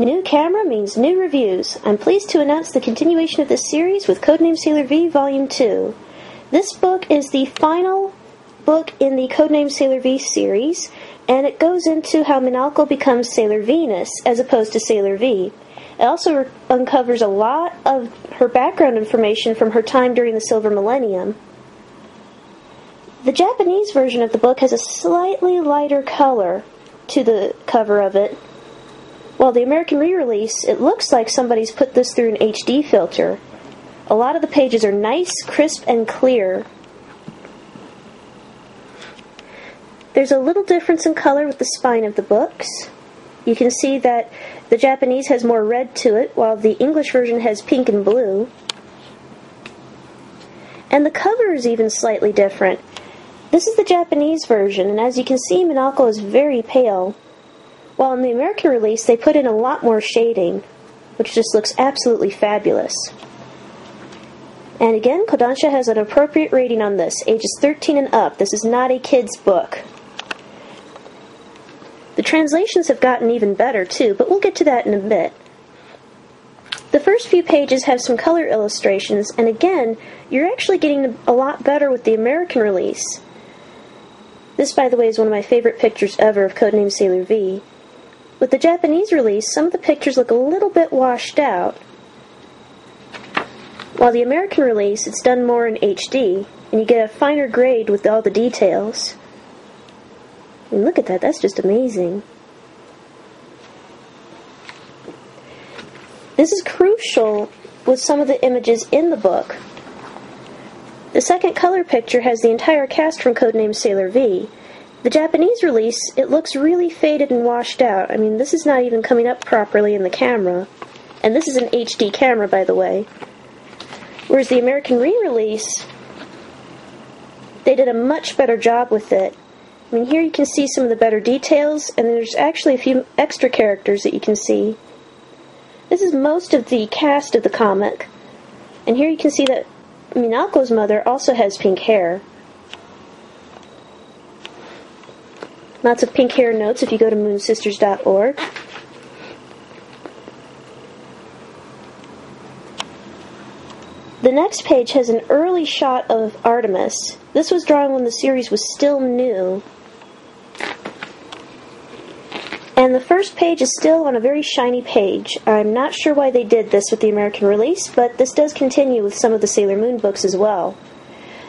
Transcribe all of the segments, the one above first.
New camera means new reviews. I'm pleased to announce the continuation of this series with Codename Sailor V Volume 2. This book is the final book in the Codename Sailor V series, and it goes into how Minalco becomes Sailor Venus as opposed to Sailor V. It also uncovers a lot of her background information from her time during the Silver Millennium. The Japanese version of the book has a slightly lighter color to the cover of it, while the American re-release, it looks like somebody's put this through an HD filter. A lot of the pages are nice, crisp, and clear. There's a little difference in color with the spine of the books. You can see that the Japanese has more red to it, while the English version has pink and blue. And the cover is even slightly different. This is the Japanese version, and as you can see, Minalco is very pale. While in the American release, they put in a lot more shading, which just looks absolutely fabulous. And again, Kodansha has an appropriate rating on this, ages 13 and up. This is not a kid's book. The translations have gotten even better, too, but we'll get to that in a bit. The first few pages have some color illustrations, and again, you're actually getting a lot better with the American release. This, by the way, is one of my favorite pictures ever of Codename Sailor V. With the Japanese release, some of the pictures look a little bit washed out. While the American release, it's done more in HD, and you get a finer grade with all the details. And look at that, that's just amazing. This is crucial with some of the images in the book. The second color picture has the entire cast from Codename Sailor V. The Japanese release, it looks really faded and washed out. I mean, this is not even coming up properly in the camera. And this is an HD camera, by the way. Whereas the American re-release, they did a much better job with it. I mean, here you can see some of the better details, and there's actually a few extra characters that you can see. This is most of the cast of the comic. And here you can see that Minalco's mother also has pink hair. Lots of pink hair notes if you go to moonsisters.org. The next page has an early shot of Artemis. This was drawn when the series was still new. And the first page is still on a very shiny page. I'm not sure why they did this with the American release, but this does continue with some of the Sailor Moon books as well.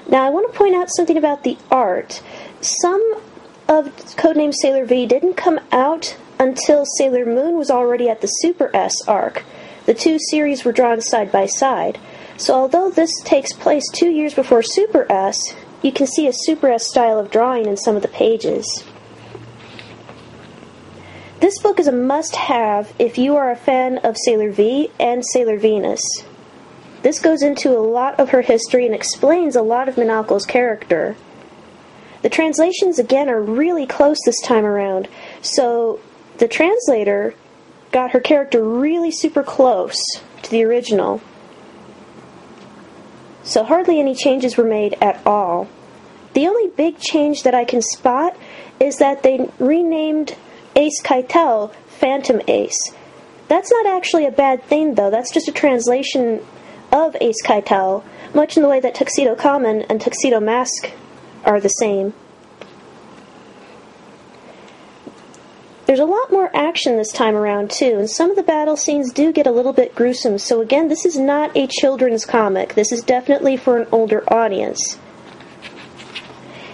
Now I want to point out something about the art. Some of Codename Sailor V didn't come out until Sailor Moon was already at the Super S arc. The two series were drawn side by side. So although this takes place 2 years before Super S, you can see a Super S style of drawing in some of the pages. This book is a must-have if you are a fan of Sailor V and Sailor Venus. This goes into a lot of her history and explains a lot of Minalco's character. The translations, again, are really close this time around, so the translator got her character really super close to the original. So hardly any changes were made at all. The only big change that I can spot is that they renamed Ace Keitel Phantom Ace. That's not actually a bad thing, though. That's just a translation of Ace Keitel, much in the way that Tuxedo Common and Tuxedo Mask are the same. There's a lot more action this time around, too, and some of the battle scenes do get a little bit gruesome, so again, this is not a children's comic. This is definitely for an older audience.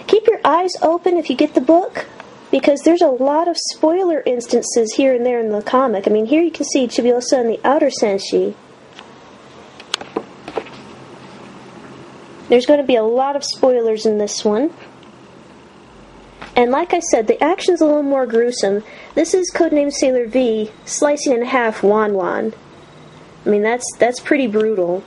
Keep your eyes open if you get the book, because there's a lot of spoiler instances here and there in the comic. I mean, here you can see Chibiusa and the Outer Senshi. There's going to be a lot of spoilers in this one. And like I said, the action's a little more gruesome. This is Codename Sailor V slicing in half Wan Wan. I mean, that's pretty brutal.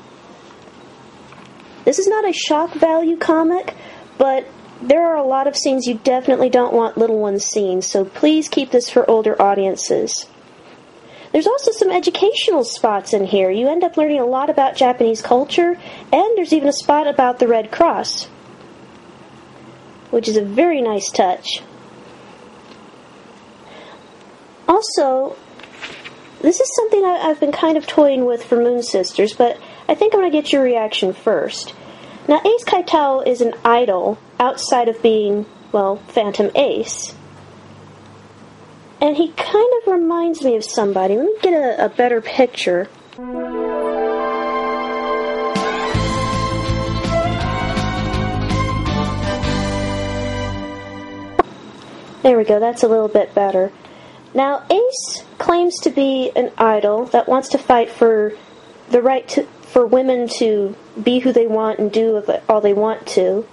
This is not a shock value comic, but there are a lot of scenes you definitely don't want little ones seeing, so please keep this for older audiences. There's also some educational spots in here. You end up learning a lot about Japanese culture, and there's even a spot about the Red Cross, which is a very nice touch. Also, this is something I've been kind of toying with for Moon Sisters, but I think I'm going to get your reaction first. Now, Ace Kaital is an idol outside of being, well, Phantom Ace. And he kind of reminds me of somebody. Let me get a better picture. There we go, that's a little bit better. Now, Ace claims to be an idol that wants to fight for the right for women to be who they want and do all they want to.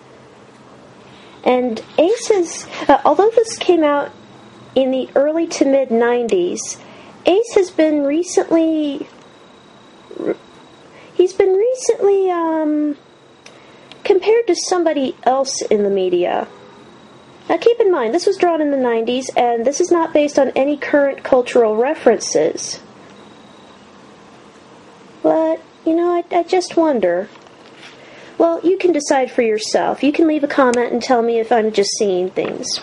And Ace is, although this came out in the early to mid-90s, Ace has been recently, compared to somebody else in the media. Now keep in mind, this was drawn in the 90s, and this is not based on any current cultural references. But, you know, I just wonder. Well, you can decide for yourself. You can leave a comment and tell me if I'm just seeing things.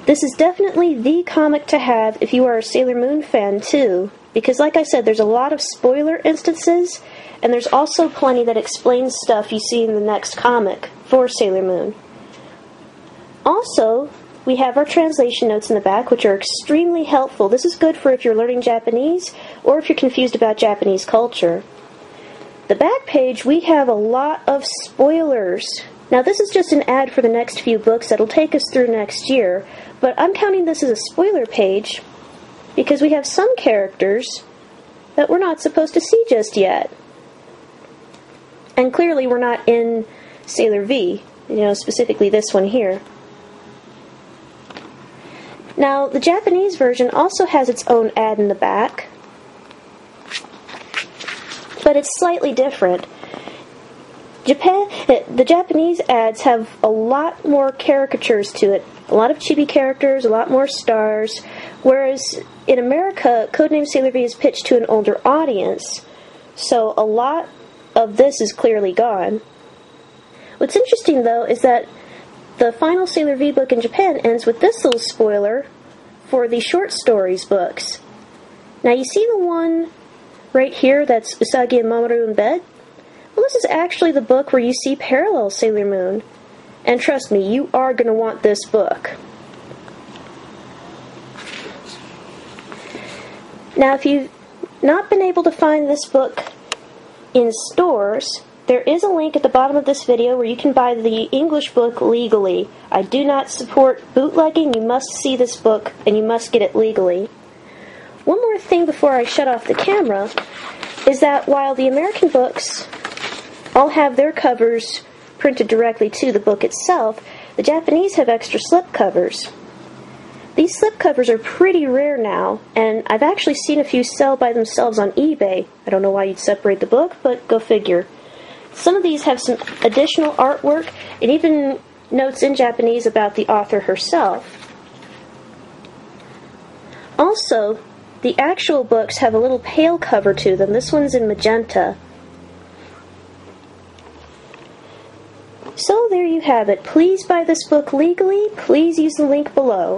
This is definitely the comic to have if you are a Sailor Moon fan, too. Because, like I said, there's a lot of spoiler instances, and there's also plenty that explains stuff you see in the next comic for Sailor Moon. Also, we have our translation notes in the back, which are extremely helpful. This is good for if you're learning Japanese, or if you're confused about Japanese culture. The back page, we have a lot of spoilers. Now, this is just an ad for the next few books that'll take us through next year, but I'm counting this as a spoiler page because we have some characters that we're not supposed to see just yet. And clearly we're not in Sailor V, you know, specifically this one here. Now, the Japanese version also has its own ad in the back, but it's slightly different. The Japanese ads have a lot more caricatures to it, a lot of chibi characters, a lot more stars, whereas in America, Codename Sailor V is pitched to an older audience, so a lot of this is clearly gone. What's interesting, though, is that the final Sailor V book in Japan ends with this little spoiler for the short stories books. Now, you see the one right here that's Usagi and Mamoru in bed? Well, this is actually the book where you see parallel Sailor Moon. And trust me, you are going to want this book. Now, if you've not been able to find this book in stores, there is a link at the bottom of this video where you can buy the English book legally. I do not support bootlegging. You must see this book, and you must get it legally. One more thing before I shut off the camera is that while the American books all have their covers printed directly to the book itself, the Japanese have extra slip covers. These slip covers are pretty rare now, and I've actually seen a few sell by themselves on eBay. I don't know why you'd separate the book, but go figure. Some of these have some additional artwork, and even notes in Japanese about the author herself. Also, the actual books have a little pale cover to them. This one's in magenta. So there you have it. Please buy this book legally. Please use the link below.